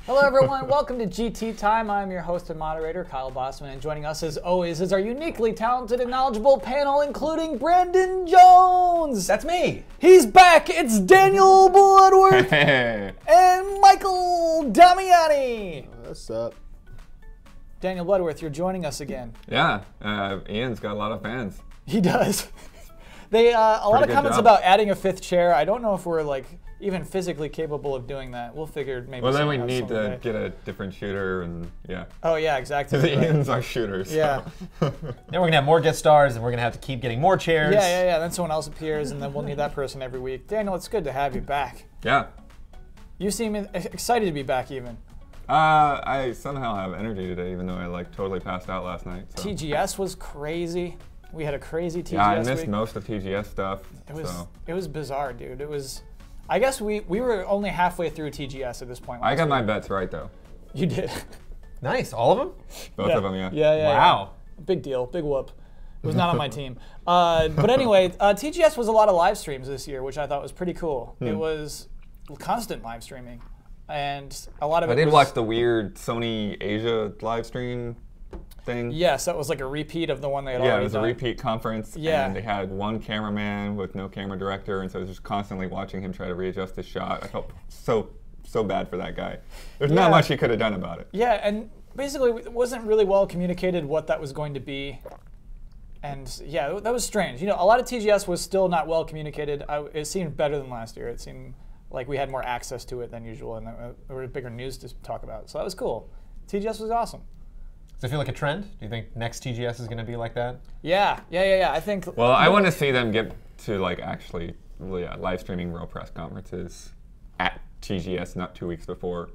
Hello everyone, welcome to GT Time. I'm your host and moderator, Kyle Bossman, and joining us as always is our uniquely talented and knowledgeable panel, including Brandon Jones! That's me! He's back! It's Daniel Bloodworth! Hey. And Michael Damiani! What's up? Daniel Bloodworth, you're joining us again. Yeah, Ian's got a lot of fans. He does. A lot of comments job. about adding a fifth chair. I don't know if we're even physically capable of doing that. We'll figure maybe. Well, then we something out need to someday. get a different shooter, and yeah. Oh yeah, exactly. The Ian's are shooters. So. Yeah. Then we're gonna have more guest stars, and we're gonna have to keep getting more chairs. Yeah. Then someone else appears, and then we'll need that person every week. Daniel, it's good to have you back. Yeah. You seem excited to be back, even. I somehow have energy today, even though I totally passed out last night. So. TGS was crazy. We had a crazy TGS Yeah, I missed week. most of TGS stuff. It was bizarre, dude. It was. I guess we were only halfway through TGS at this point. I got my bets right though. You did. Nice, all of them? Both of them, yeah. Yeah. Wow. Big deal, big whoop. It was not on my team. But anyway, TGS was a lot of live streams this year, which I thought was pretty cool. It was constant live streaming, and a lot of it I did was, watch the weird Sony Asia live stream thing. Yes, that was like a repeat of the one they had already Yeah, it was done. a repeat conference, Yeah. and they had one cameraman with no camera director, and so I was just constantly watching him try to readjust his shot. I felt so bad for that guy. There's not much he could have done about it. Yeah, and basically it wasn't really well communicated what that was going to be. And yeah, that was strange. You know, a lot of TGS was still not well communicated. It seemed better than last year. It seemed like we had more access to it than usual, and there were bigger news to talk about. So that was cool. TGS was awesome. Does it feel like a trend? Do you think next TGS is gonna be like that? Yeah. I think. Well, I want to see them get to actually live streaming real press conferences at TGS, not 2 weeks before.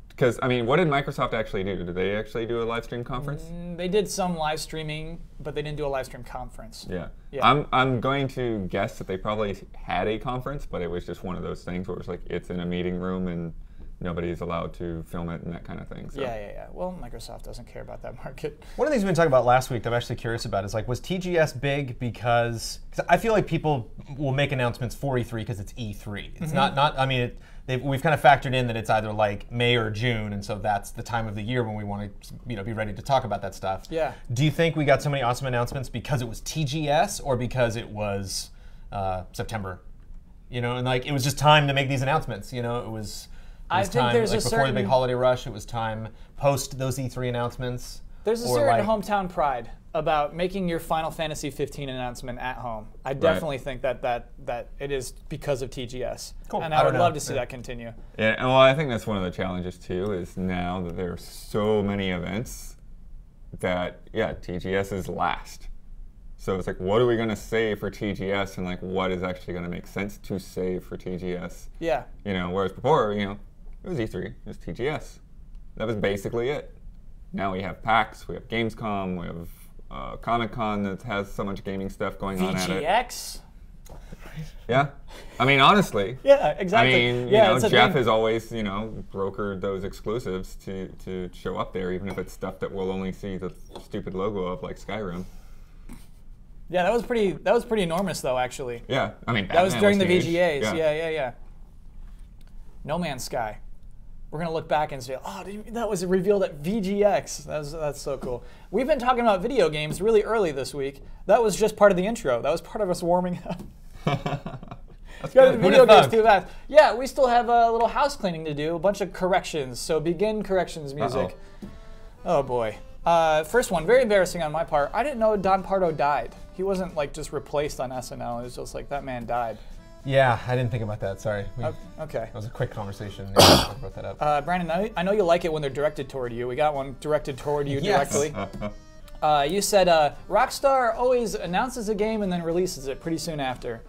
Because I mean, what did Microsoft actually do? Did they actually do a live stream conference? They did some live streaming, but they didn't do a live stream conference. Yeah. Yeah. I'm going to guess that they probably had a conference, but it was just one of those things where it was like it's in a meeting room and nobody's allowed to film it and that kind of thing. So. Yeah. Well, Microsoft doesn't care about that market. One of the things we've been talking about last week that I'm actually curious about is was TGS big because I feel like people will make announcements for E3 because it's E3. It's not I mean, we've kind of factored in that it's either May or June, and so that's the time of the year when we want to be ready to talk about that stuff. Yeah. Do you think we got so many awesome announcements because it was TGS or because it was September? And it was just time to make these announcements. It was. I think time, there's a before certain the big holiday rush. It was time post those E3 announcements. There's a certain hometown pride about making your Final Fantasy 15 announcement at home. I definitely think that it is because of TGS. Cool. And I would love to see that continue. Yeah, and well, I think that's one of the challenges too. Is now that there are so many events that TGS is last. So it's what are we going to save for TGS, and what is actually going to make sense to save for TGS? Yeah. Whereas before, it was E3, it was TGS. That was basically it. Now we have PAX, we have Gamescom, we have Comic-Con that has so much gaming stuff going on at it. VGX? Yeah. I mean, honestly. Yeah, exactly. I mean, it's a Jeff thing. has always, brokered those exclusives to show up there, even if it's stuff that we'll only see the stupid logo of, like Skyrim. Yeah, that was pretty enormous, though, actually. Yeah, I mean, That was during the huge. VGAs. Yeah. No Man's Sky. We're gonna look back and say, "Oh, that was revealed at VGX." That's so cool. We've been talking about video games really early this week. That was just part of the intro. That was part of us warming up. That's Go to good. video games too fast. Yeah, we still have a little house cleaning to do. A bunch of corrections. So begin corrections music. Oh boy. First one, very embarrassing on my part. I didn't know Don Pardo died. He wasn't just replaced on SNL. It was just that man died. Yeah, I didn't think about that. Sorry. Okay. That was a quick conversation. I brought that up. Brandon, I know you like it when they're directed toward you. We got one directed toward you Yes. directly. You said Rockstar always announces a game and then releases it pretty soon after.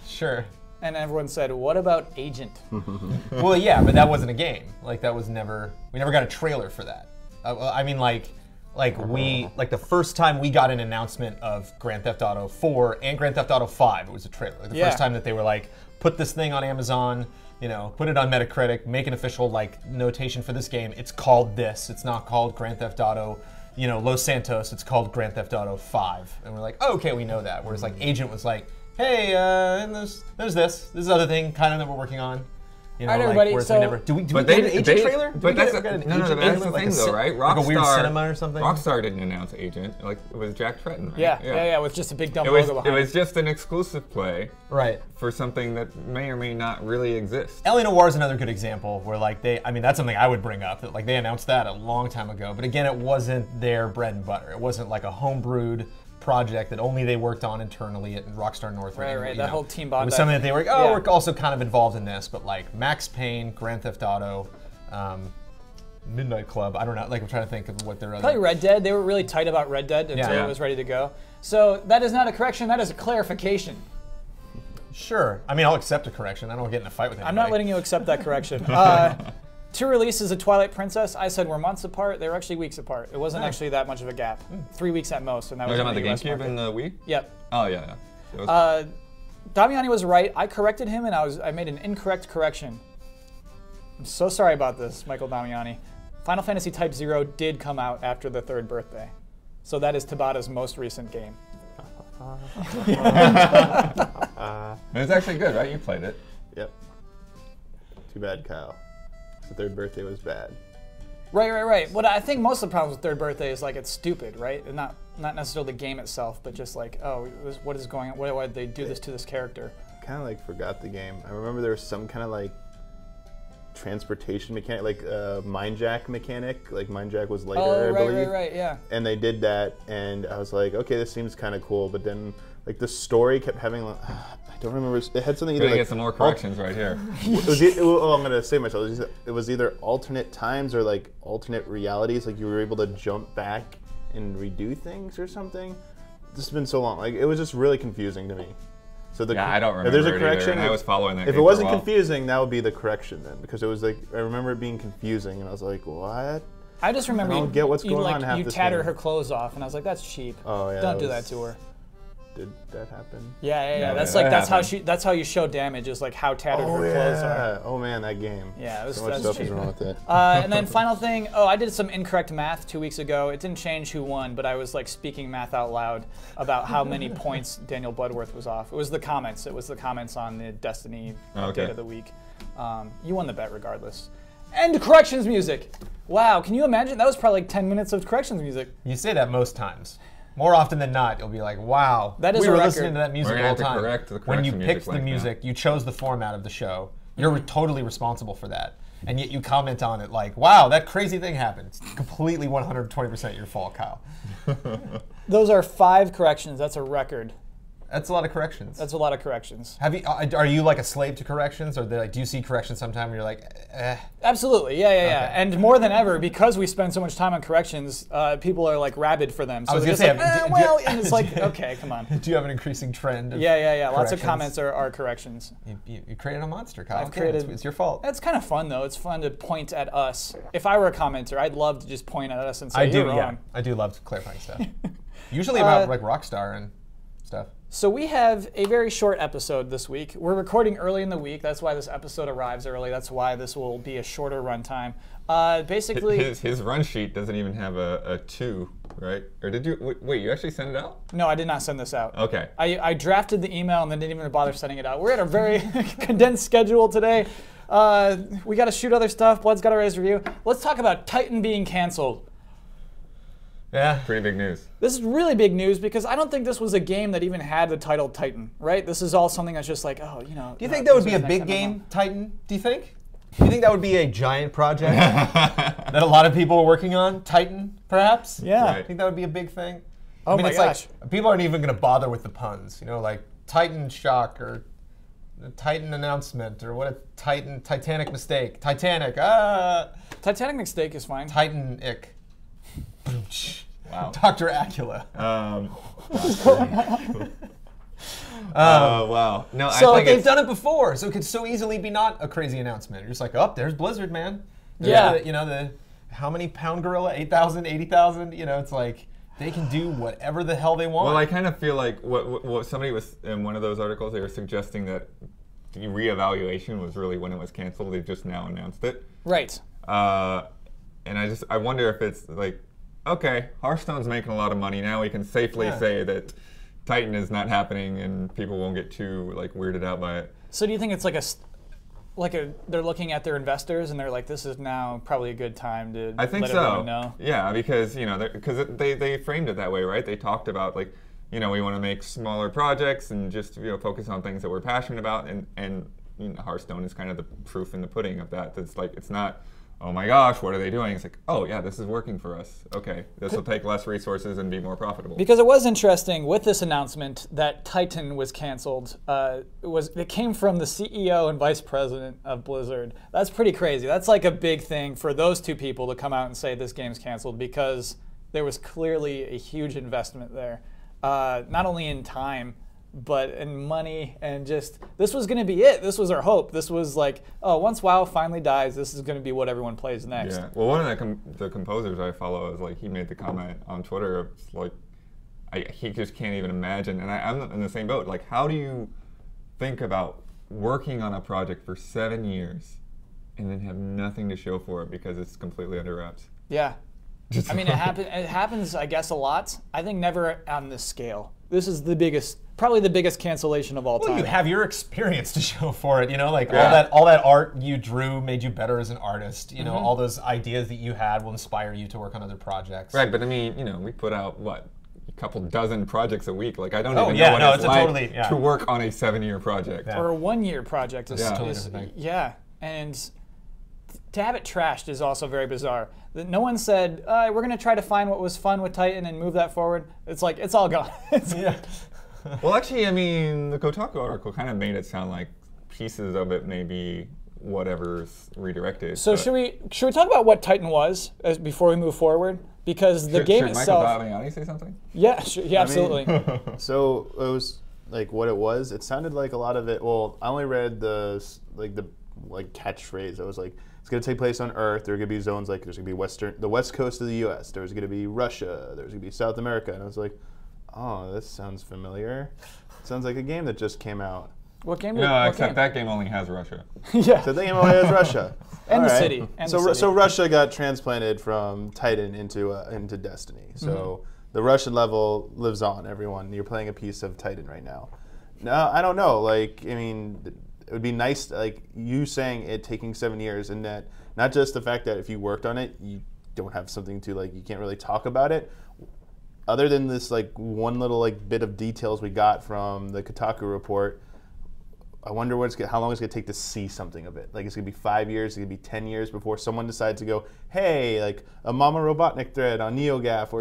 Sure. And everyone said, what about Agent? Well, yeah, but that wasn't a game. That was never. We never got a trailer for that. I mean, the first time we got an announcement of Grand Theft Auto 4 and Grand Theft Auto 5, it was a trailer. The first time that they were put this thing on Amazon, put it on Metacritic, make an official notation for this game. It's called this. It's not called Grand Theft Auto, Los Santos. It's called Grand Theft Auto 5. And we're oh, okay, we know that. Whereas Agent was hey, and there's this other thing kind of that we're working on. You know, All right, like, everybody, whereas so- we never do we But get an agent trailer? But that's the thing, though, right? Like a weird Rockstar- cinema or something. Rockstar didn't announce Agent. Like it was Jack Tretton, right? Yeah, with just a big dumb It was logo behind it was just an exclusive play Right. for something that may or may not really exist. L.A. Noire is another good example where like I mean that's something I would bring up, that like they announced that a long time ago, but again it wasn't their bread and butter. It wasn't like a homebrewed project that only they worked on internally at Rockstar North. Right. You That know, whole team It bond. was something that they were Yeah. we're also kind of involved in this, but like Max Payne, Grand Theft Auto, Midnight Club. I don't know. Like I'm trying to think of what their other. Probably Red Dead. They were really tight about Red Dead until Yeah. it was ready to go. So that is not a correction. That is a clarification. Sure. I mean I'll accept a correction. I don't get in a fight with anybody. I'm not letting you accept that correction. Two releases of Twilight Princess, I said were months apart. They were actually weeks apart. It wasn't actually that much of a gap. 3 weeks at most, and that Are was you in talking the about US the GameCube market. and the Wii? Yep. Oh yeah. It was- Damiani was right. I corrected him, and I made an incorrect correction. I'm so sorry about this, Michael Damiani. Final Fantasy Type 0 did come out after the 3rd birthday. So that is Tabata's most recent game. it's actually good, right? You played it. Yep. Too bad, Kyle. The 3rd birthday was bad. Right. What I think most of the problems with 3rd birthday is like it's stupid, right? And not necessarily the game itself, but just like, oh, what is going on? Why did they do this to this character? I kind of like forgot the game. I remember there was some kind of like transportation mechanic, like Mind Jack mechanic. Like Mind Jack was later, Oh, I believe. right, yeah. And they did that, and I was like, okay, this seems kind of cool. But then, like the story kept having, like, I don't remember. It had something We're either gonna like get some more corrections right here. it was, I'm gonna save myself. It was either alternate times or like alternate realities. Like you were able to jump back and redo things or something. This has been so long. Like it was just really confusing to me. So Yeah, I don't remember If there's a it either, correction, and I was following that If game it for a wasn't while. confusing, that would be the correction then, because it was like I remember it being confusing, and I was like, what? I just remember I don't you, get what's you, going like, on half you this tatter game. her clothes off, and I was like, that's cheap. Oh yeah. Don't do that to her. Did that happen? Yeah. Yeah, That's that like happened. that's how you show damage is like how tattered Oh her clothes are. yeah. Oh man, that game. Yeah, So much that's stuff cheap. is wrong with it. And then final thing, I did some incorrect math 2 weeks ago. It didn't change who won, but I was like speaking math out loud about how many points Daniel Bloodworth was off. It was the comments. It was the comments on the Destiny Okay. update of the week. You won the bet regardless. And corrections music. Wow, can you imagine? That was probably like 10 minutes of corrections music. You say that most times. More often than not, you'll be like, wow, That is we a were record. listening to that music We're gonna all the have to time. correct the When you correction picked music the like music, you chose the format of the show. You're totally responsible for that. And yet you comment on it like, wow, that crazy thing happened. It's completely 120% your fault, Kyle. Those are 5 corrections. That's a record. That's a lot of corrections. That's a lot of corrections. Have you? Are you like a slave to corrections, or like, do you see corrections sometime and you're like, eh? Absolutely, yeah. Okay. And more than ever, because we spend so much time on corrections, people are like rabid for them. So I was they're gonna just say, like, well, and it's like, okay, come on. Do you have an increasing trend? Of Yeah. Lots of corrections? comments are corrections. You created a monster, Kyle. I've Okay, created- it's your fault. That's kind of fun though. It's fun to point at us. If I were a commenter, I'd love to just point at us and say, I do, you're yeah. wrong. I do love clarifying stuff. Usually about like Rockstar and stuff. So we have a very short episode this week. We're recording early in the week. That's why this episode arrives early. That's why this will be a shorter runtime. Basically, His run sheet doesn't even have a 2, right? Or did you? Wait, you actually sent it out? no, I did not send this out. Okay. I drafted the email and then didn't even bother sending it out. We're at a very condensed schedule today. We got to shoot other stuff. Blood's got to raise review. Let's talk about Titan being canceled. Yeah. Pretty big news. This is really big news because I don't think this was a game that even had the title Titan, right? This is all something that's just like, oh, you know. Do you think that would be a big game, Titan? Do you think? Do you think that would be a giant project that a lot of people are working on? Titan, perhaps? Yeah. Right. I think that would be a big thing. Oh I mean, my it's gosh. like people aren't even going to bother with the puns. You know, like Titan shock or Titan announcement or what a Titanic mistake. Titanic. Titanic mistake is fine. Titan-ic. Wow. Dr. Acula. Wow. No, So I think They've it's, done it before, so it could so easily be not a crazy announcement. You're just like, oh, there's Blizzard, man. There's Yeah. the, you know, the how many pound gorilla? 8,000, 80,000? You know, it's like they can do whatever the hell they want. well, I kind of feel like what somebody was in one of those articles. They were suggesting that the reevaluation was really when it was canceled. They just now announced it, Right. and I wonder if it's like, okay, Hearthstone's making a lot of money now. We can safely Yeah. say that Titan is not happening, and people won't get too like weirded out by it. So do you think it's like like they're looking at their investors and they're like, this is now probably a good time to I think let so. everyone know? Yeah, because they framed it that way, right? They talked about like, we want to make smaller projects and just focus on things that we're passionate about, and Hearthstone is kind of the proof in the pudding of that. It's like, it's not, oh my gosh, what are they doing? It's like, oh yeah, this is working for us. Okay, this will take less resources and be more profitable. Because it was interesting with this announcement that Titan was canceled. It came from the CEO and vice president of Blizzard. That's pretty crazy. That's like a big thing for those two people to come out and say this game's canceled, because there was clearly a huge investment there, not only in time, but in money, and just, this was going to be it. This was our hope. This was like, oh, once WoW finally dies, this is going to be what everyone plays next. Yeah. Well, one of the composers I follow is like, he made the comment on Twitter of like, he just can't even imagine, and I'm in the same boat. Like, how do you think about working on a project for 7 years and then have nothing to show for it because it's completely under wraps? Yeah. I mean, it happens, I guess, a lot. I think never on this scale. This is probably the biggest cancellation of all time. Well, you have your experience to show for it, like all that art you drew made you better as an artist. All those ideas that you had will inspire you to work on other projects. Right, but I mean, we put out what, a couple dozen projects a week. Like, I don't even yeah, know what it's like totally, to work on a 7-year project. Or a 1-year project. Yeah, and to have it trashed is also very bizarre. No one said, we're going to try to find what was fun with Titan and move that forward. It's like, it's all gone. Yeah. Well, actually, I mean, the Kotaku article kind of made it sound like pieces of it may be whatever's redirected. So should we talk about what Titan was before we move forward? Because the game itself. Should Michael Damiani say something? Yeah, absolutely. So it was like what it was. It sounded like a lot of it. Well, I only read the catchphrase. I was like, it's going to take place on Earth. There are going to be zones like there's going to be the west coast of the U.S. There's going to be Russia. There's going to be South America. And I was like, oh, this sounds familiar. It sounds like a game that just came out. What game? No, except that game only has Russia. Yeah. So the game only has Russia. And the right. city. So Russia got transplanted from Titan into Destiny. So the Russian level lives on, everyone. You're playing a piece of Titan right now. No, I don't know. Like, I mean, it would be nice, like you saying it taking 7 years, and that not just the fact that if you worked on it, you don't have something to, like, you can't really talk about it. Other than this, like, one little, like, bit of details we got from the Kotaku report, I wonder how long it's going to take to see something of it. Like, it's going to be 5 years, it's going to be 10 years before someone decides to go, hey, like a Mama Robotnik thread on NeoGAF,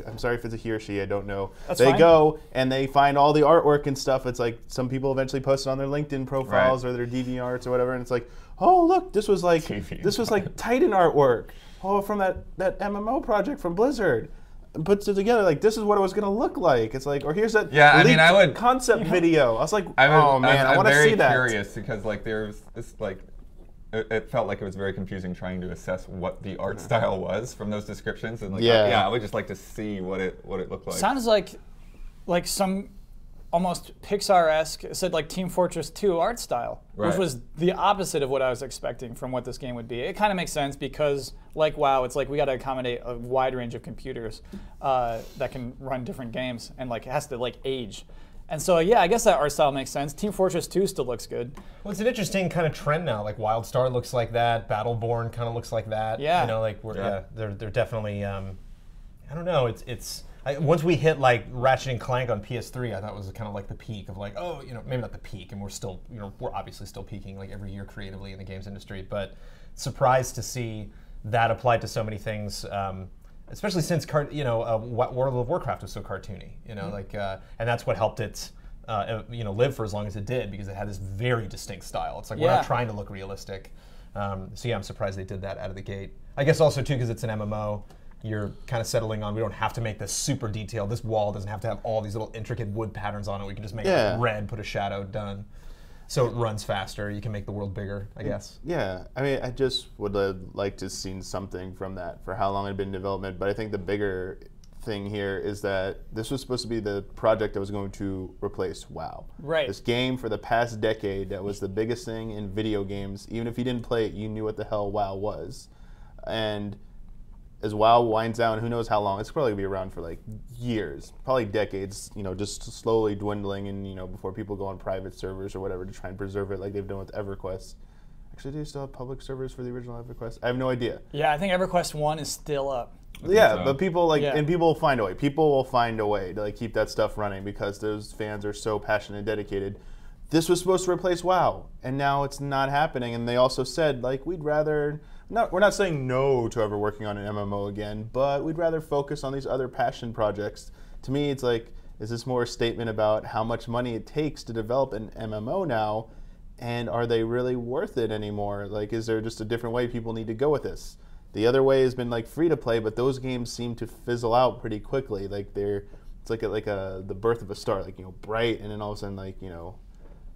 I'm sorry if it's a he or she, I don't know. That's they fine. go and they find all the artwork and stuff. It's like some people eventually post it on their LinkedIn profiles or their DeviantArts or whatever, and it's like, oh, look, this was like Titan artwork. Oh, from that MMO project from Blizzard. Puts it together like this is what it was going to look like. It's like, or here's that concept video. I was like, oh man, I want to see that. I'm very curious because like there's this like it felt like it was very confusing trying to assess what the art style was from those descriptions, and like I would just like to see what it looked like. Sounds like some almost Pixar-esque, it said like Team Fortress 2 art style, which was the opposite of what I was expecting from what this game would be. It kind of makes sense because, like WoW, it's like we got to accommodate a wide range of computers that can run different games, and like it has to like age. And so yeah, I guess that art style makes sense. Team Fortress 2 still looks good. Well, it's an interesting kind of trend now. Like WildStar looks like that, Battleborn kind of looks like that. Yeah. Like they're definitely. I don't know. Once we hit like Ratchet and Clank on PS3, I thought it was kind of like the peak of like, oh, maybe not the peak, and we're still, we're obviously still peaking like every year creatively in the games industry, but surprised to see that applied to so many things, especially since World of Warcraft was so cartoony, and that's what helped it, live for as long as it did, because it had this very distinct style. It's like we're not trying to look realistic, so yeah, I'm surprised they did that out of the gate. I guess also too because it's an MMO. You're kind of settling on, we don't have to make this super detailed. This wall doesn't have to have all these little intricate wood patterns on it. We can just make it red, put a shadow, done. So it runs faster. You can make the world bigger, I guess. Yeah, I mean, I just would have liked to have seen something from that for how long it had been in development. But I think the bigger thing here is that this was supposed to be the project that was going to replace WoW. Right. This game for the past decade that was the biggest thing in video games. Even if you didn't play it, you knew what the hell WoW was. And as WoW winds down, who knows how long? It's probably gonna be around for like years, probably decades. Just slowly dwindling, and before people go on private servers or whatever to try and preserve it, like they've done with EverQuest. Actually, do they still have public servers for the original EverQuest? I have no idea. Yeah, I think EverQuest 1 is still up. Yeah, so. but people Yeah. and people will find a way. People will find a way to keep that stuff running because those fans are so passionate and dedicated. This was supposed to replace WoW, and now it's not happening. And they also said we'd rather. We're not saying no to ever working on an MMO again, but we'd rather focus on these other passion projects. To me, it's is this more a statement about how much money it takes to develop an MMO now, and are they really worth it anymore? Is there just a different way people need to go with this? The other way has been free to play, but those games seem to fizzle out pretty quickly. It's like the birth of a star, bright, and then all of a sudden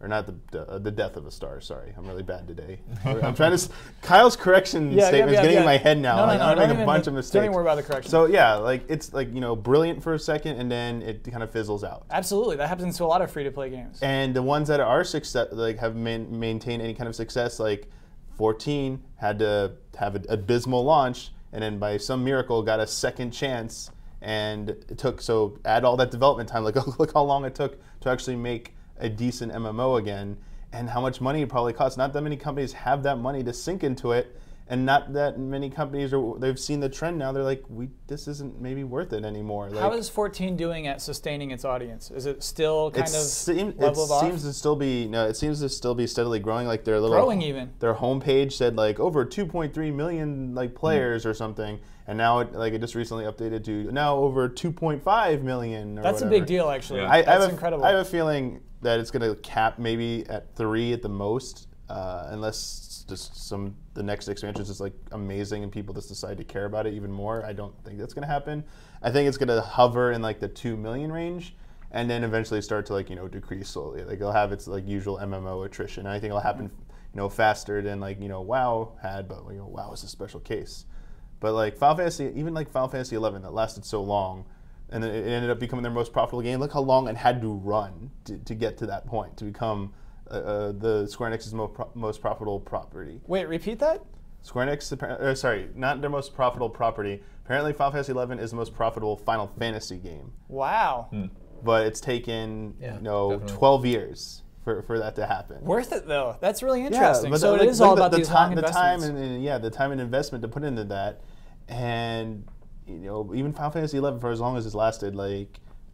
or not the death of a star. Sorry, I'm really bad today. I'm trying to. Kyle's correction statement is getting in my head now. I'm making a bunch of mistakes. Don't even worry about the correction. So yeah, it's brilliant for a second, and then it kind of fizzles out. Absolutely, that happens to a lot of free-to-play games. And the ones that are success, have maintained any kind of success, 14 had to have an abysmal launch, and then by some miracle got a second chance, and it took add all that development time. Look how long it took to actually make a decent MMO again, and how much money it probably costs. Not that many companies have that money to sink into it, and not that many companies they've seen the trend now. They're this isn't maybe worth it anymore. How is 14 doing at sustaining its audience? Is it still kind of leveled off? It seems to still be steadily growing. Growing even. Their homepage said over 2.3 million players or something, and now it just recently updated to now over 2.5 million. Or That's whatever. a big deal, actually. Yeah. That's incredible. I have a feeling that it's going to cap maybe at 3 at the most, unless the next expansion is just amazing and people just decide to care about it even more. I don't think that's going to happen. I think it's going to hover in the 2 million range, and then eventually start to decrease slowly. It'll have its usual MMO attrition. And I think it'll happen faster than WoW had, but WoW is a special case. But Final Fantasy, even Final Fantasy 11 that lasted so long, and it ended up becoming their most profitable game. Look how long it had to run to get to that point, to become the Square Enix's most profitable property. Wait, repeat that? Square Enix, sorry, not their most profitable property. Apparently Final Fantasy 11 is the most profitable Final Fantasy game. Wow. But it's taken 12 years for that to happen. Worth it, though. That's really interesting. But so it is all about these long the time investments. the time and investment to put into that, and even Final Fantasy 11 for as long as it's lasted, I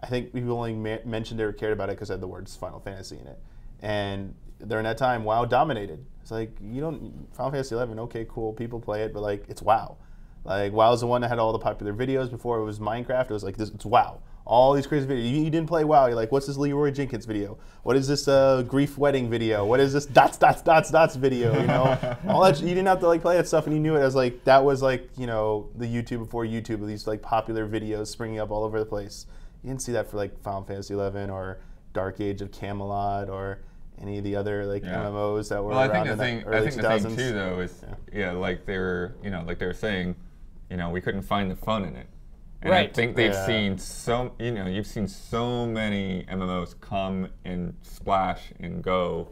think people only mentioned or cared about it because it had the words Final Fantasy in it, and during that time, WoW dominated. It's Final Fantasy 11, okay, cool, people play it, but it's WoW. WoW is the one that had all the popular videos before it was Minecraft. It was it's WoW. All these crazy videos. You didn't play WoW. You're what's this Leroy Jenkins video? What is this Grief Wedding video? What is this dots video? All that. You didn't have to play that stuff, and you knew it as that was the YouTube before YouTube. These popular videos springing up all over the place. You didn't see that for Final Fantasy 11 or Dark Age of Camelot or any of the other MMOs that were around in the early 2000s. The thing too, though, is they were saying, we couldn't find the fun in it. And right. I think they've seen you've seen so many MMOs come and splash and go.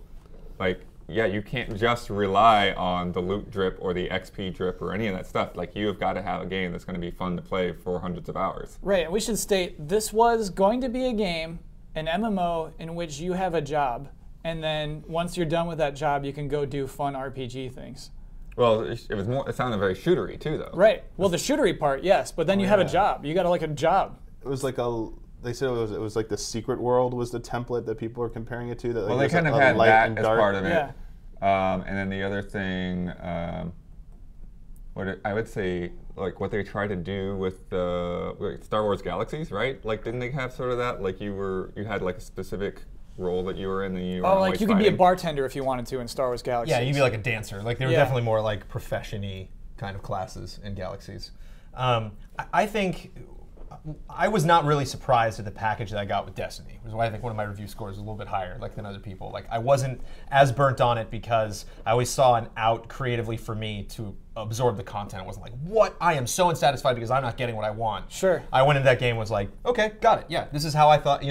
You can't just rely on the loot drip or the XP drip or any of that stuff. You have got to have a game that's going to be fun to play for hundreds of hours. Right, and we should state this was going to be a game, an MMO, in which you have a job, and then once you're done with that job, you can go do fun RPG things. Well, it was more. It sounded very shootery too, though. Right. Well, the shootery part, yes, but then you have a job. You got a job. It was they said it was the Secret World was the template that people were comparing it to. That Well, they kind of had that as part of it. Yeah. And then the other thing, I would say, what they tried to do with the Star Wars Galaxies, right? Didn't they have sort of that? You had a specific role that you were in, and you were you could be a bartender if you wanted to in Star Wars Galaxies. Yeah, you'd be a dancer. They were definitely more profession-y kind of classes in Galaxies. I think I was not really surprised at the package that I got with Destiny, which is why I think one of my review scores was a little bit higher than other people. I wasn't as burnt on it because I always saw an out creatively for me to absorb the content. It wasn't what? I am so unsatisfied because I'm not getting what I want. Sure. I went into that game and was okay, got it. Yeah, this is how I thought,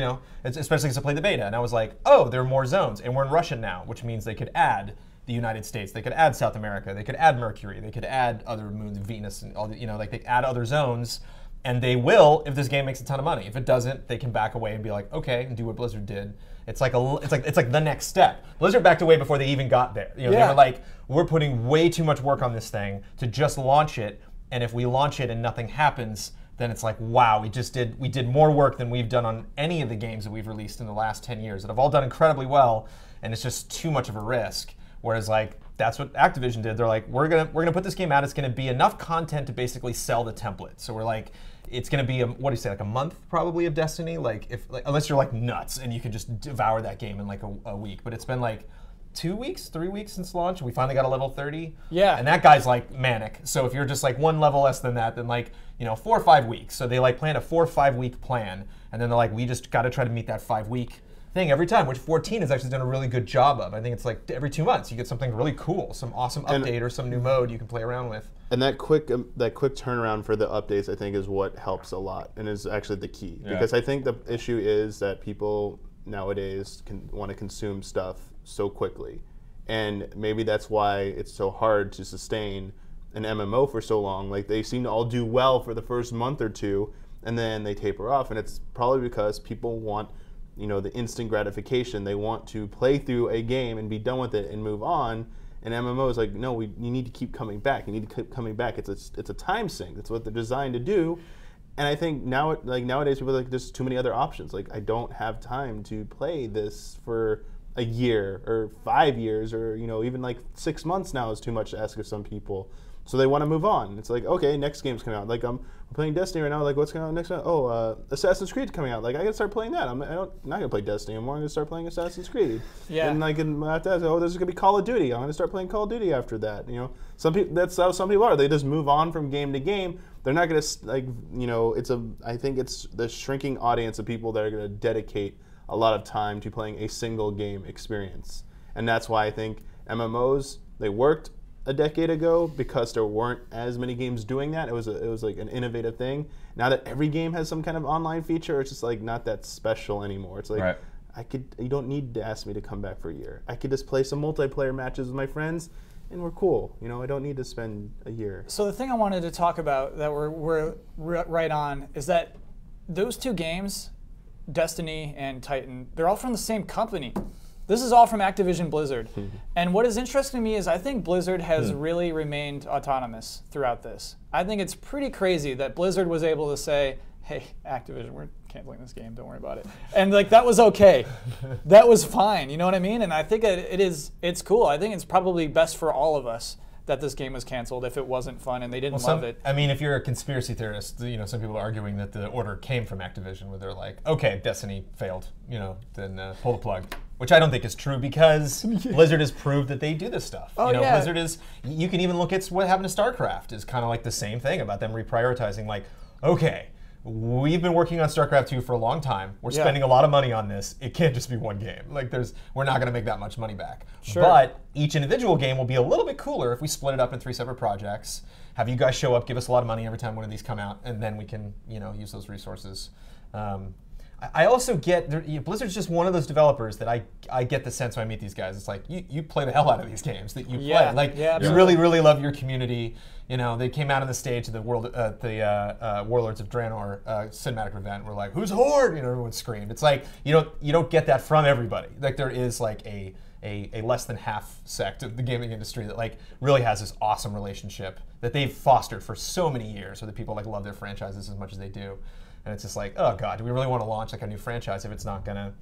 especially because I played the beta. And I was oh, there are more zones. And we're in Russian now, which means they could add the United States. They could add South America. They could add Mercury. They could add other moons, Venus, and all the, like they add other zones. And they will if this game makes a ton of money. If it doesn't, they can back away and be like, okay, and do what Blizzard did. It's like the next step. Blizzard backed away before they even got there. They were like, we're putting way too much work on this thing to just launch it. And if we launch it and nothing happens, then it's like, wow, we did more work than we've done on any of the games that we've released in the last 10 years that have all done incredibly well, and it's just too much of a risk. Whereas like that's what Activision did. They're like, we're gonna put this game out. It's gonna be enough content to basically sell the template. So we're like, it's gonna be what do you say, like a month probably of Destiny, unless you're like nuts and you can just devour that game in like a week. But it's been like 2 weeks, 3 weeks since launch. We finally got a level 30. Yeah. And that guy's like manic. So if you're just like one level less than that, then like 4 or 5 weeks. So they like planned a 4 or 5 week plan, and then they're like, we just got to try to meet that 5 week thing every time, which 14 has actually done a really good job of. I think it's like every 2 months you get something really cool, some awesome update or some new mode you can play around with. And that quick turnaround for the updates, I think, is what helps a lot and is actually the key. Yeah. Because I think the issue is that people nowadays want to consume stuff so quickly. And maybe that's why it's so hard to sustain an MMO for so long. Like, they seem to all do well for the first month or two, and then they taper off. And it's probably because people want, the instant gratification. They want to play through a game and be done with it and move on. And MMO is like, no, you need to keep coming back. You need to keep coming back. It's a time sink. That's what they're designed to do. And I think nowadays people are like, there's too many other options. Like, I don't have time to play this for a year or 5 years or even like 6 months now is too much to ask of some people. So they want to move on. It's like, okay, next game's coming out. Like, I'm playing Destiny right now. Like, what's coming out next? Oh, Assassin's Creed's coming out. Like, I gotta start playing that. I'm not gonna play Destiny anymore. I'm gonna start playing Assassin's Creed. Yeah. And like, after that, there's gonna be Call of Duty. I'm gonna start playing Call of Duty after that. Some people. That's how some people are. They just move on from game to game. They're not gonna I think it's the shrinking audience of people that are gonna dedicate a lot of time to playing a single game experience. And that's why I think MMOs, they worked a decade ago because there weren't as many games doing that. It was like an innovative thing. Now that every game has some kind of online feature, it's just like not that special anymore. It's like, Right. you don't need to ask me to come back for a year. I could just play some multiplayer matches with my friends and we're cool. I don't need to spend a year. So the thing I wanted to talk about that we're right on is that those two games, Destiny and Titan, they're all from the same company. This is all from Activision Blizzard. And what is interesting to me is I think Blizzard has really remained autonomous throughout this. I think it's pretty crazy that Blizzard was able to say, hey, Activision, we're canceling this game, don't worry about it. And like, that was okay. That was fine, you know what I mean? And I think it's cool. I think it's probably best for all of us that this game was canceled if it wasn't fun and they didn't love it. I mean, if you're a conspiracy theorist, some people are arguing that the order came from Activision, where they're like, okay, Destiny failed, then pull the plug. Which I don't think is true because Blizzard has proved that they do this stuff. Oh, yeah. Blizzard is, you can even look at what happened to StarCraft, is kind of like the same thing about them reprioritizing, like, okay, we've been working on StarCraft 2 for a long time. We're spending a lot of money on this. It can't just be one game. Like, we're not going to make that much money back. Sure. But each individual game will be a little bit cooler if we split it up in 3 separate projects. Have you guys show up, give us a lot of money every time one of these come out, and then we can, use those resources. I also get, Blizzard's just one of those developers that I get the sense when I meet these guys. It's like, you play the hell out of these games that you play. Like, you really, really love your community. They came out on the stage of the Warlords of Draenor cinematic event. We're like, who's Horde? Everyone screamed. It's like, you don't get that from everybody. Like, there is like a less than half sect of the gaming industry that like really has this awesome relationship that they've fostered for so many years, so that people like love their franchises as much as they do. And it's just like, oh god, do we really want to launch like a new franchise if it's not gonna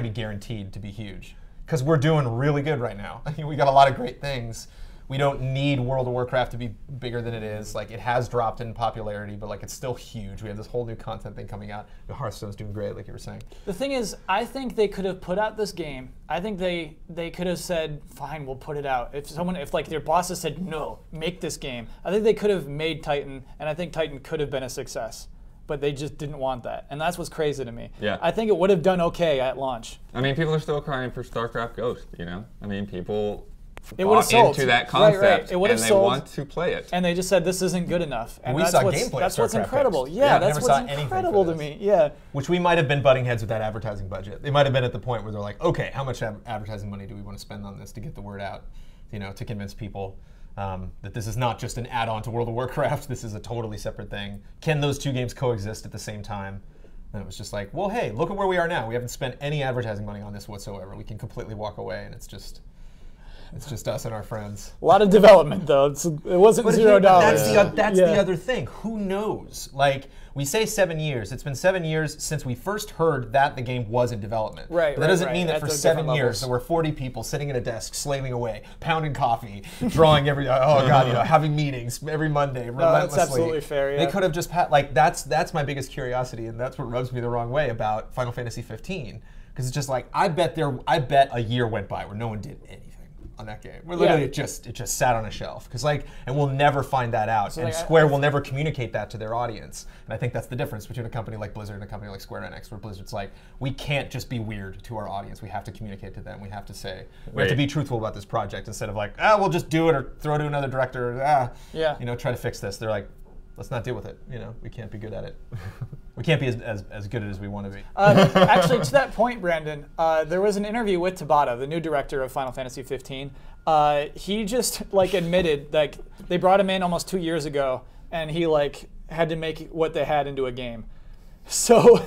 be guaranteed to be huge? Because we're doing really good right now. We got a lot of great things. We don't need World of Warcraft to be bigger than it is. Like, it has dropped in popularity, but like, it's still huge. We have this whole new content thing coming out. Hearthstone's doing great, like you were saying. The thing is, I think they could have put out this game. I think they could have said, fine, we'll put it out. If like their bosses said, no, make this game. I think they could have made Titan, and I think Titan could have been a success. But they just didn't want that. And that's what's crazy to me. Yeah. I think it would have done okay at launch. I mean, people are still crying for StarCraft Ghost, I mean, people It would have bought sold. into that concept, Right. It would have and they sold. want to play it. And they just said, this isn't good enough. And We that's saw what's, gameplay of that's what's StarCraft incredible. Ghost. Yeah, Never that's saw what's anything incredible for to this. me. Yeah. Which we might have been butting heads with that advertising budget. They might have been at the point where they're like, okay, how much advertising money do we want to spend on this to get the word out? to convince people that this is not just an add-on to World of Warcraft. This is a totally separate thing. Can those two games coexist at the same time? And it was just like, well, hey, look at where we are now. We haven't spent any advertising money on this whatsoever. We can completely walk away, and it's just us and our friends. A lot of development, though. It wasn't $0. That's the other thing. Who knows? Like, we say 7 years. It's been 7 years since we first heard that the game was in development. Right, but that doesn't mean that At for the 7 different years levels. there were 40 people sitting at a desk, slaving away, pounding coffee, drawing every, oh God, having meetings every Monday relentlessly. That's absolutely fair, yeah. They could have just, that's my biggest curiosity, and that's what rubs me the wrong way about Final Fantasy 15. Because it's just like, I bet a year went by where no one did anything on that game. Where literally it just sat on a shelf. And we'll never find that out. And Square will never communicate that to their audience. And I think that's the difference between a company like Blizzard and a company like Square Enix, where Blizzard's like, we can't just be weird to our audience. We have to communicate to them. We have to say, we have to be truthful about this project instead of like, we'll just do it or throw it to another director, try to fix this. They're like, let's not deal with it. We can't be good at it. We can't be as good as we want to be. Actually, to that point, Brandon, there was an interview with Tabata, the new director of Final Fantasy 15. He just admitted that they brought him in almost 2 years ago, and he had to make what they had into a game. So,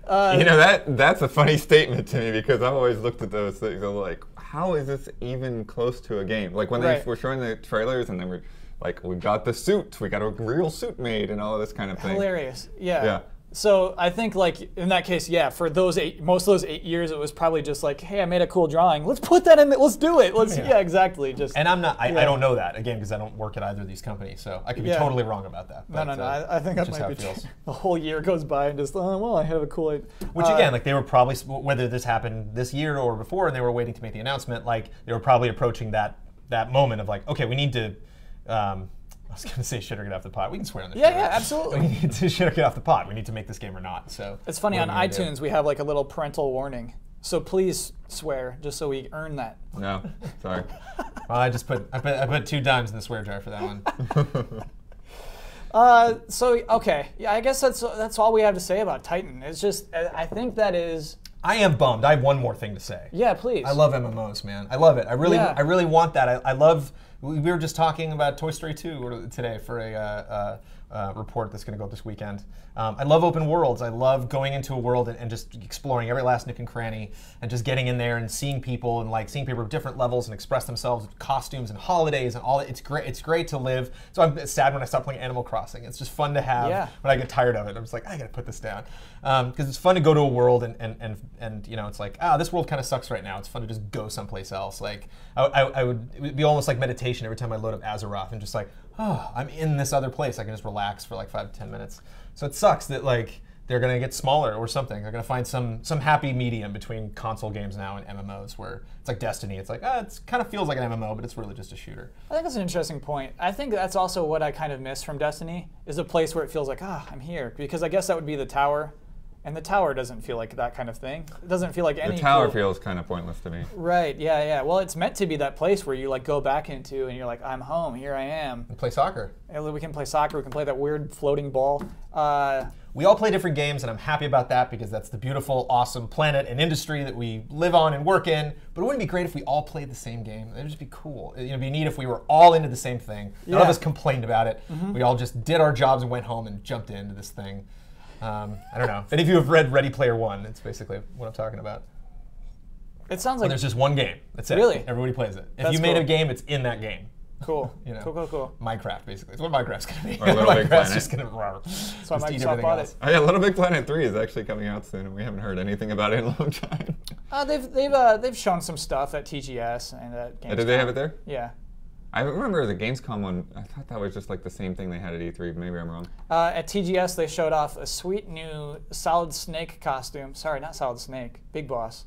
that's a funny statement to me, because I've always looked at those things and like, how is this even close to a game? Like when they were showing the trailers and they were like, we got the suit, we got a real suit made, and all this kind of thing. Hilarious, yeah. So I think in that case, for those most of those 8 years, it was probably just like, hey, I made a cool drawing. Let's put that in. Let's do it. Exactly. And I'm not. I don't know that again because I don't work at either of these companies, so I could be totally wrong about that. No. I think that might be true. The whole year goes by and just, I have a cool idea. Which again, they were probably, whether this happened this year or before, and they were waiting to make the announcement. They were probably approaching that moment of okay, we need to. I was going to say shit or get off the pot. We can swear on this. Yeah, absolutely. We need to shit or get off the pot. We need to make this game or not. So it's funny, on iTunes we have a little parental warning. So please swear, just so we earn that. No, sorry. Well, I put 2 dimes in the swear jar for that one. I guess that's all we have to say about Titan. It's just, I think that is. I am bummed. I have one more thing to say. Yeah, please. I love MMOs, man. I love it. I really want that. I love. We were just talking about Toy Story 2 today for a report that's going to go up this weekend. I love open worlds. I love going into a world and just exploring every last nook and cranny and just getting in there and seeing people and seeing people of different levels and express themselves with costumes and holidays and all that. It's great. It's great to live. So I'm sad when I stop playing Animal Crossing. It's just fun to have when I get tired of it. I'm just like, I got to put this down. Because it's fun to go to a world and it's like, this world kind of sucks right now. It's fun to just go someplace else. It would be almost like meditation every time I load up Azeroth and just I'm in this other place. I can just relax for 5 to 10 minutes. So it sucks that they're gonna get smaller or something. They're gonna find some happy medium between console games now and MMOs where it's like Destiny. It's it kind of feels like an MMO, but it's really just a shooter. I think that's an interesting point. I think that's also what I kind of miss from Destiny, is a place where it feels like, I'm here. Because I guess that would be the tower. And the tower doesn't feel like that kind of thing. It doesn't feel like any. The tower feels kind of pointless to me. Right. Yeah. Well, it's meant to be that place where you go back into and you're like, I'm home. Here I am. And play soccer. And we can play soccer. We can play that weird floating ball. We all play different games, and I'm happy about that because that's the beautiful, awesome planet and industry that we live on and work in. But it wouldn't be great if we all played the same game. It'd just be cool. It'd be neat if we were all into the same thing. None of us complained about it. Mm-hmm. We all just did our jobs and went home and jumped into this thing. I don't know. If any of you have read Ready Player One, it's basically what I'm talking about. It sounds like there's just one game. That's it. Really? Everybody plays it. If That's you made cool. a game, it's in that game. Cool. Cool. Minecraft, basically. It's what Minecraft's going to be. Or Little Big Minecraft's Planet. just going to So Microsoft bought it. Oh yeah, Little Big Planet 3 is actually coming out soon, and we haven't heard anything about it in a long time. They've shown some stuff at TGS and at Gamescom. Did they have it there? Yeah. I remember the Gamescom one. I thought that was just the same thing they had at E3. Maybe I'm wrong. At TGS, they showed off a sweet new Solid Snake costume. Sorry, not Solid Snake. Big Boss.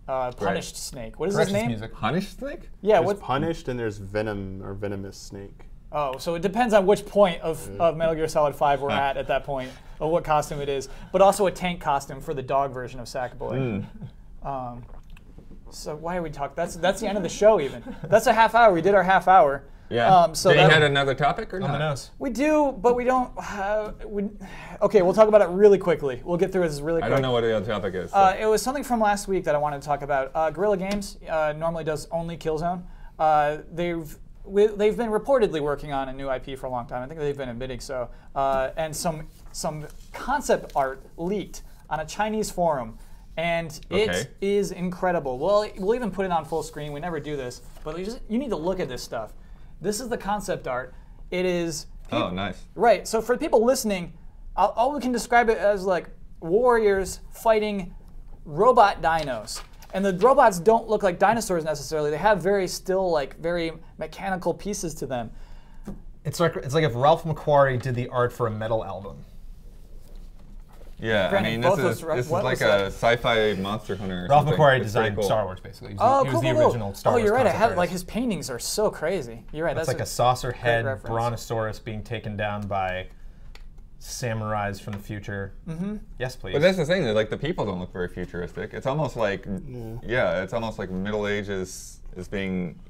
Punished Snake. What is his name? Music. Punished Snake? Yeah. There's Punished and there's Venom or Venomous Snake. Oh, so it depends on which point of Metal Gear Solid 5 we're at that point, of what costume it is. But also a tank costume for the dog version of Sackboy. So why are we talking? That's the end of the show. Even that's a half hour. We did our half hour. Yeah. So Did he that- had another topic or On the not? nose. We do, but we don't. Okay, we'll talk about it really quickly. We'll get through this really quick. I don't know what the other topic is. so. It was something from last week that I wanted to talk about. Guerrilla Games normally does only Killzone. They've been reportedly working on a new IP for a long time. I think they've been admitting so. And some concept art leaked on a Chinese forum, and Okay. it is incredible. We'll even put it on full screen. We never do this, but you need to look at this stuff. This is the concept art. It is. Oh, nice. Right. So for people listening, all we can describe it as like warriors fighting robot dinos. And the robots don't look like dinosaurs necessarily. They have very mechanical pieces to them. It's like if Ralph McQuarrie did the art for a metal album. Yeah, Brandon, I mean, both this those- is what like was a that? sci-fi monster hunter. Or Ralph something. McQuarrie It's pretty designed cool. Star Wars, basically. He Oh, was cool, the cool, cool. original Star Wars. Oh, you're right. I concept have artist. like his paintings are so crazy. You're right. That's like a saucer head brontosaurus being taken down by samurais from the future. Mm-hmm. Yes, please. But that's the thing, that like the people don't look very futuristic. It's almost like, it's almost like Middle Ages is being,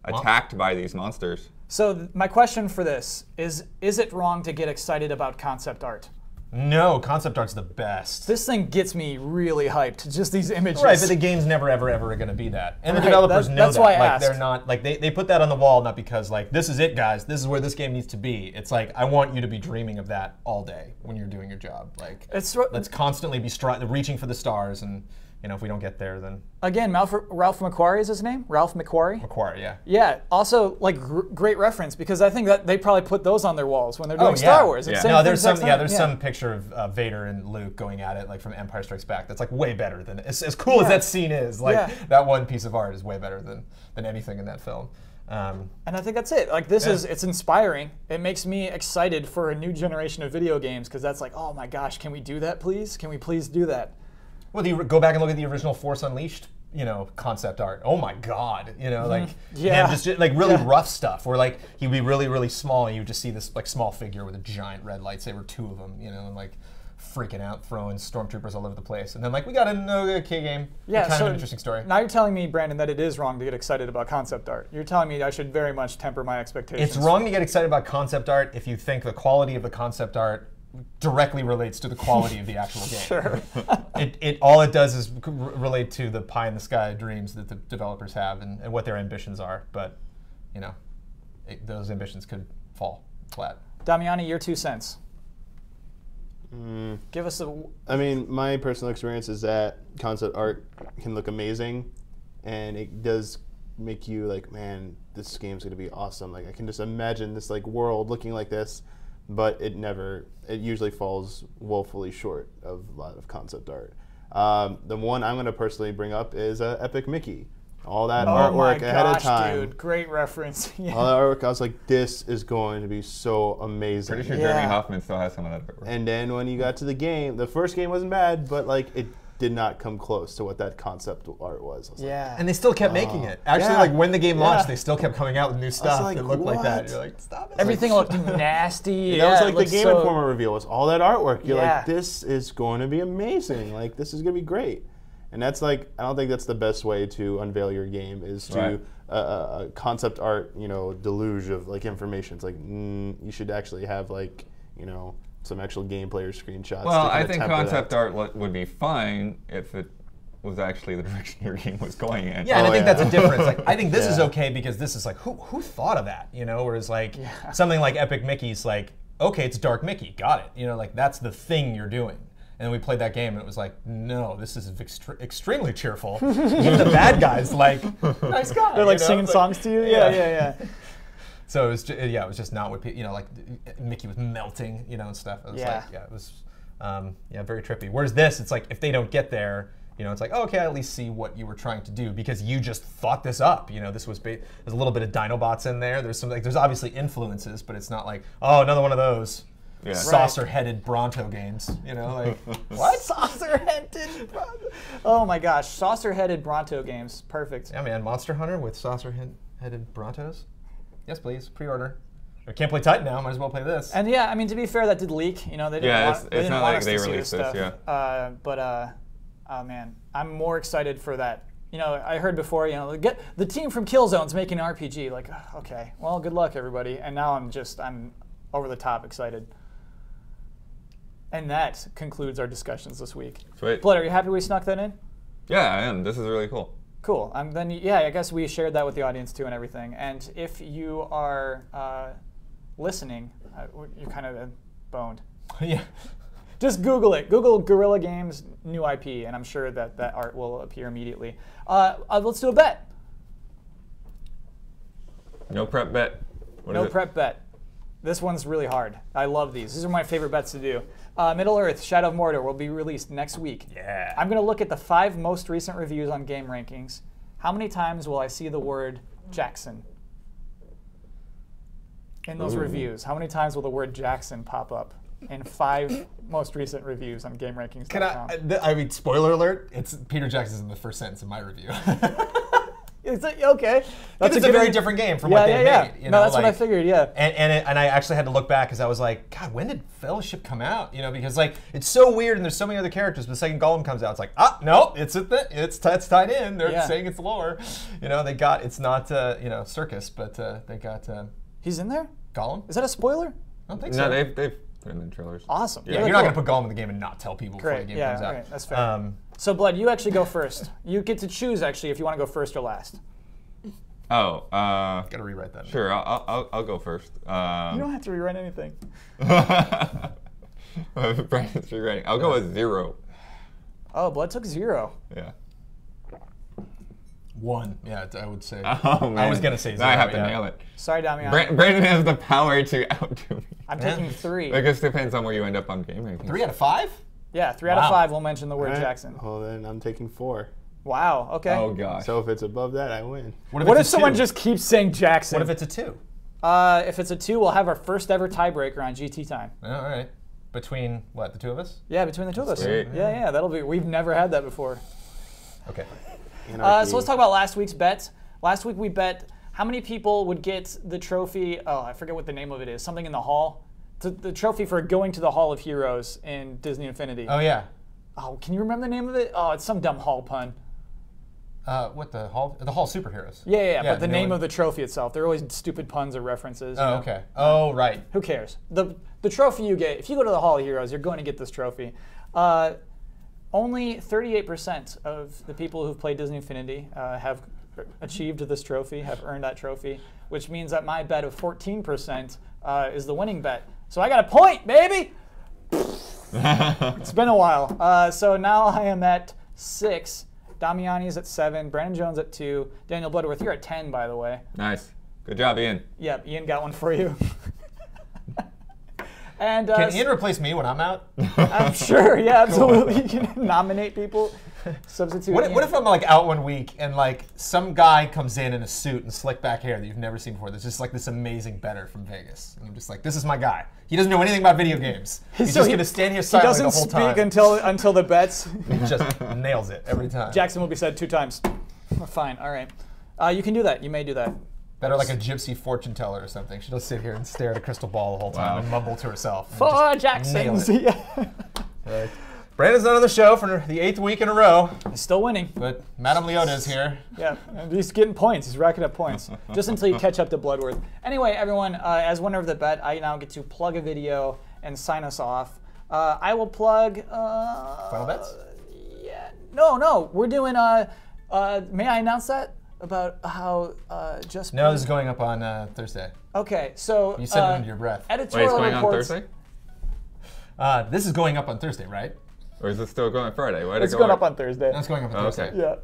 attacked by these monsters. So my question for this is it wrong to get excited about concept art? No, concept art's the best. This thing gets me really hyped. Just these images. Right, but the game's never, ever going to be that. And the Right, developers know that's that. why I like, asked. they're not, like, they put that on the wall not because, like, this is it, guys. This is where this game needs to be. It's like, I want you to be dreaming of that all day when you're doing your job. Like, let's constantly be reaching for the stars, and, if we don't get there, then... Again, Ralph McQuarrie is his name? Ralph McQuarrie? McQuarrie, yeah. Yeah, also, like, great reference, because I think that they probably put those on their walls when they're doing Star Wars. Yeah. No, there's some picture of Vader and Luke going at it, like, from Empire Strikes Back. That's, like, way better than... As cool as that scene is, like, that one piece of art is way better than anything in that film. And I think that's it. Like, it's inspiring. It makes me excited for a new generation of video games, because that's like, oh my gosh, can we do that, please? Can we please do that? Well, you go back and look at the original Force Unleashed, concept art. Oh my God, like just like really rough stuff where like he'd be really, really small and you would just see this like small figure with a giant red lightsaber, two of them, and like freaking out, throwing stormtroopers all over the place. And then like we got an okay game. Yeah, kind so of an interesting story. Now you're telling me, Brandon, that it is wrong to get excited about concept art. You're telling me I should very much temper my expectations. It's wrong to get excited about concept art if you think the quality of the concept art directly relates to the quality of the actual game. Sure. All it does is relate to the pie in the sky dreams that the developers have and what their ambitions are. But, those ambitions could fall flat. Damiani, your 2 cents. Give us a... I mean, my personal experience is that concept art can look amazing, and it does make you like, man, this game's gonna be awesome. Like, I can just imagine this like world looking like this, but it usually falls woefully short of a lot of concept art. The one I'm gonna personally bring up is Epic Mickey. All that artwork ahead of time. Dude, great reference. Yeah. All that artwork, I was like, this is going to be so amazing. Pretty sure Jeremy Hoffman still has some of that. And then when you got to the game, the first game wasn't bad, but like it did not come close to what that concept art was. I was Yeah. And they still kept making it. Actually, Yeah. like when the game launched, Yeah. they still kept coming out with new stuff like, that looked like that. what? You're like, stop it. Everything looked nasty. that was it like the looked Game so- Informer reveal. Was all that artwork. You're Yeah. like, this is going to be amazing. Like, this is going to be great. And that's like, I don't think that's the best way to unveil your game is to Right. a concept art, deluge of like information. It's like, you should actually have like, some actual gameplay or screenshots. Well, to kinda I think temper concept that. art would be fine if it was actually the direction your game was going in. Yeah, and I think yeah. that's a difference. Like, I think this is Yeah. okay because this is like, who thought of that? Whereas like something like Epic Mickey's like, okay, it's Dark Mickey, got it. Like that's the thing you're doing. And then we played that game, and it was like, no, this is extremely cheerful. Even the bad guys, like, nice guy. They're like singing songs to you? Yeah. So it was, it was just not what people, like Mickey was melting, and stuff. It was Yeah. like, it was, very trippy. Whereas this, it's like if they don't get there, it's like, oh, okay, I at least see what you were trying to do because you just thought this up. This was there's a little bit of Dinobots in there. There's some there's obviously influences, but it's not like, oh, another one of those. Yeah. Saucer-headed Bronto games, like What? Saucer-headed Bronto. Oh my gosh, saucer-headed Bronto games. Perfect. yeah, man, Monster Hunter with saucer-headed Brontos. Yes, please, pre-order. I can't play Titan now. Might as well play this. And to be fair, that did leak. They didn't Yeah, want, it's they didn't not want like us they to see released this this, stuff. But Oh man, I'm more excited for that. You know, I heard before, you know, get the team from Killzone's making an RPG. Like, okay, well, good luck, everybody. And now I'm over the top excited. And that concludes our discussions this week. Sweet. Blood, are you happy we snuck that in? Yeah, I am. This is really cool. Cool. Then, yeah, I guess we shared that with the audience too and everything. And if you are listening, you're kind of boned. Yeah. Just Google it. Google Guerrilla Games new IP, and I'm sure that that art will appear immediately. Let's do a bet. No prep bet. What is No it? prep bet. This one's really hard. I love these. These are my favorite bets to do. Middle-earth, Shadow of Mordor will be released next week. Yeah. I'm going to look at the 5 most recent reviews on Game Rankings. How many times will I see the word Jackson in those reviews? How many times will the word Jackson pop up in 5 most recent reviews on GameRankings.com? Can I mean, spoiler alert, it's Peter Jackson's in the first sentence of my review. It's okay. It's a very different game from what they made. You know, no, that's what I figured, yeah. And I actually had to look back because I was like, God, when did Fellowship come out? You know, because like it's so weird and there's so many other characters. But the second Gollum comes out, it's like, no, it's tied in. They're saying it's lore. You know, it's not you know, circus, but they got He's in there? Gollum. Is that a spoiler? I don't think No, so. they've put him in trailers. Awesome. Yeah, Really you're not cool. gonna put Gollum in the game and not tell people before the Great. game Yeah, comes out. right. That's fair. So, Blood, you actually go first. You get to choose, actually, if you want to go first or last. Oh, Gotta rewrite that. sure. I'll go first. You don't have to rewrite anything. Brandon's rewriting. I'll go with 0. Oh, Blood took 0. Yeah. 1. Yeah, I would say. Oh man. I was gonna say 0. Now I have to yeah. nail it. Sorry, Damian. Brandon has the power to outdo me. I'm taking 3. I guess it depends on where you end up on game rankings. 3 out of 5? Yeah, 3 out of Wow. 5 will mention the word Alright, Jackson. Well, then I'm taking 4. Wow, okay. Oh gosh. So if it's above that, I win. What it's if a someone 2? just keeps saying Jackson? What if it's a 2? If it's a 2, we'll have our first ever tiebreaker on GT time. All right. Between what, the two of us? Yeah, between the two of us. Sweet. Yeah, that'll be. We've never had that before. Okay. So let's talk about last week's bet. Last week we bet how many people would get the trophy. Oh, I forget what the name of it is. Something in the hall. The trophy for going to the Hall of Heroes in Disney Infinity. Oh yeah. Oh, can you remember the name of it? Oh, it's some dumb hall pun. What the hall? The Hall Superheroes. Yeah, but the new name one. of the trophy itself. They're always stupid puns or references. you Oh know? okay. Oh right. Who cares? The trophy you get, if you go to the Hall of Heroes, you're going to get this trophy. Only 38% of the people who've played Disney Infinity have achieved this trophy, have earned that trophy, which means that my bet of 14% is the winning bet. So I got a point, baby! It's been a while. So now I am at 6. Damiani's at 7. Brandon Jones at 2. Daniel Bloodworth, you're at 10, by the way. Nice. Good job, Ian. Yep, Ian got one for you. And Can Ian replace me when I'm out? I'm sure, yeah, absolutely. You can nominate people, substitute. What Ian. if I'm like out one week and like some guy comes in a suit and slick back hair that you've never seen before? That's just like this amazing bettor from Vegas, and I'm just like, this is my guy. He doesn't know anything about video games. He's So just he- gonna stand here He silently doesn't the whole speak time. until the bets. He just nails it every time. Jackson will be said 2 times. Fine, all right. You can do that. You may do that. Better like a gypsy fortune teller or something. She'll just sit here and stare at a crystal ball the whole time Wow. and mumble to herself. and 4 just Jacksons. nail it. Yeah. Right. Brandon's not on the show for the 8th week in a row, He's still winning. but Madame Leota is here. Yeah, and he's getting points. He's racking up points. Just until you catch up to Bloodworth. Anyway, everyone, as winner of the bet, I now get to plug a video and sign us off. I will plug. Final bets? Yeah. No. We're doing. May I announce that about how just. No, this is going up on Thursday. Okay, so. You said it under your breath. Wait, Editorial it's going on reports. Thursday? This is going up on Thursday, right? Or is it still going on Friday? Why did It's it go going up on Thursday. That's going up on Oh, Thursday. okay.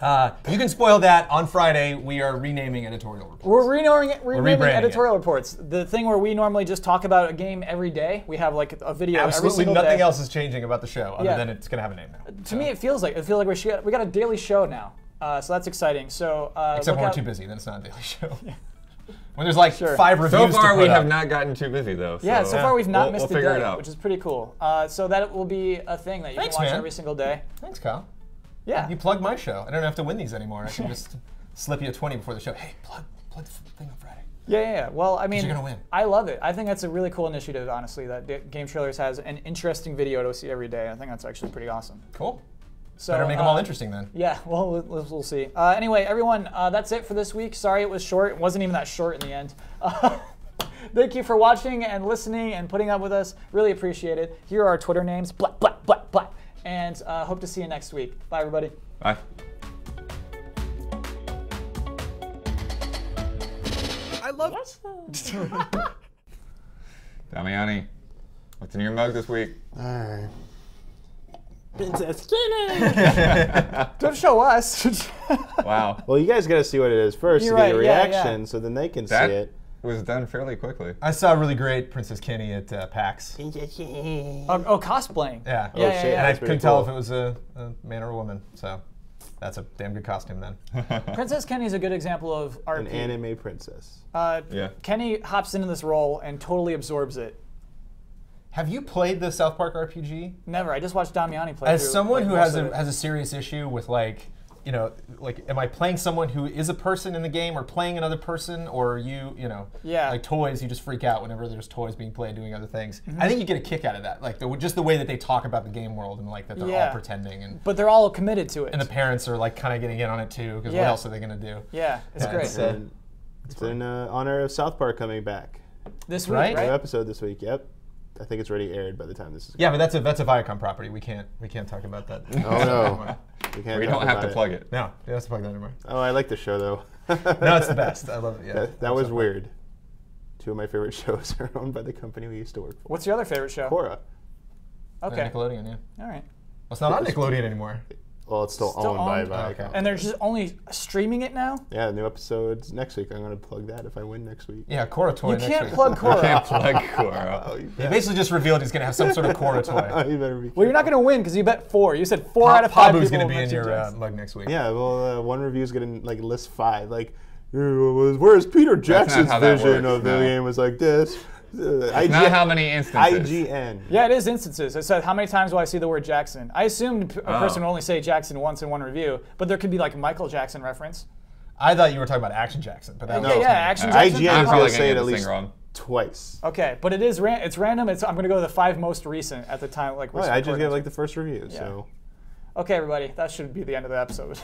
Yeah. You can spoil that on Friday. We are renaming editorial reports. We're renaming rebranding editorial reports. The thing where we normally just talk about a game every day. We have like a video every Absolutely single nothing day. else is changing about the show other Yeah. than it's going to have a name now. To me, it feels like we got a daily show now. So that's exciting. So Except when look we're too out- busy, then it's not a daily show. When there's like Sure. 5 reviews So to far, put we up. have not gotten too busy, though. Yeah, so far we've not missed we'll a figure day, it out. which is pretty cool. So that will be a thing that you Thanks, can watch man. every single day. Thanks, Kyle. Yeah. You plug my show. I don't have to win these anymore. I can just slip you a 20 before the show. Hey, plug the thing on Friday. Yeah. Well, I mean, you're gonna win. I love it. I think that's a really cool initiative, honestly, that Game Trailers has an interesting video to see every day. I think that's actually pretty awesome. Cool. So Better make them all interesting then. Yeah, well, we'll see. Anyway, everyone, that's it for this week. Sorry it was short. It wasn't even that short in the end. Thank you for watching and listening and putting up with us. Really appreciate it. Here are our Twitter names. Blah, blah, blah, blah. And hope to see you next week. Bye, everybody. Bye. I love Damiani, what's in your mug this week? All right. Princess Kenny. Don't show us. Wow. Well, you guys got to see what it is first You're to get a right, yeah, reaction, yeah. so then they can That see it. was done fairly quickly. I saw a really great Princess Kenny at PAX. Princess Kenny. Oh, cosplaying. Yeah. Oh, Yeah, shit. yeah, And I That's pretty couldn't tell cool. if it was a man or a woman, so that's a damn good costume then. Princess Kenny is a good example of An RP. anime princess. Yeah. Kenny hops into this role and totally absorbs it. Have you played the South Park RPG? Never. I just watched Damiani play. As through, someone like, who most has of a it. has a serious issue with like, you know, like, am I playing someone who is a person in the game, or playing another person, or you know, Yeah. like toys, you just freak out whenever there's toys being played doing other things. Mm-hmm. I think you get a kick out of that, like just the way that they talk about the game world and like that they're Yeah. all pretending, and But they're all committed to it. the parents are like kind of getting in on it too, because what Yeah. else are they gonna do? Yeah, it's Yeah, great. it's, And it's in honor of South Park coming back. This week, right? right? New episode this week. Yep. I think it's already aired by the time this is. Yeah, but that's a Viacom property. We can't talk about that. Oh no. We can't We talk don't have about to plug it. No, you don't have to plug that anymore. Oh, I like the show though. No, it's the best. I love it. Yeah, That was weird. Two of my favorite shows are owned by the company we used to work for. What's your other favorite show? Korra. Okay. Nickelodeon, yeah. All right. Well, it's not on Nickelodeon anymore. Well, it's still, Still owned by owned? Viacom. Okay. And they're just only streaming it now? Yeah, new episodes next week. I'm going to plug that if I win next week. Yeah, Korra toy. You next can't week. plug Korra. Can't plug Korra. Oh, you He bet. basically just revealed he's going to have some sort of Korra toy. Oh, you better be. Well, you're not going to win because you bet 4. You said 4 out of 5 Pabu's people going to be will in mention your Jackson. mug next week. Yeah, well, one review is going to like list 5. Like, whereas Peter Jackson's how that vision works, of the no. game was like this. Not how many instances. IGN. Yeah, it is instances. It said, how many times will I see the word Jackson? I assumed a person would only say Jackson once in one review, but there could be like a Michael Jackson reference. I thought you were talking about Action Jackson, but that Yeah, was yeah, Action I'm Jackson. IGN is probably going gonna to say get it at this thing least wrong. twice. Okay, but it's random. I'm going to go to the 5 most recent at the time. Like, we're Well, I just recording. gave like the first review, so. Okay, everybody, that should be the end of the episode.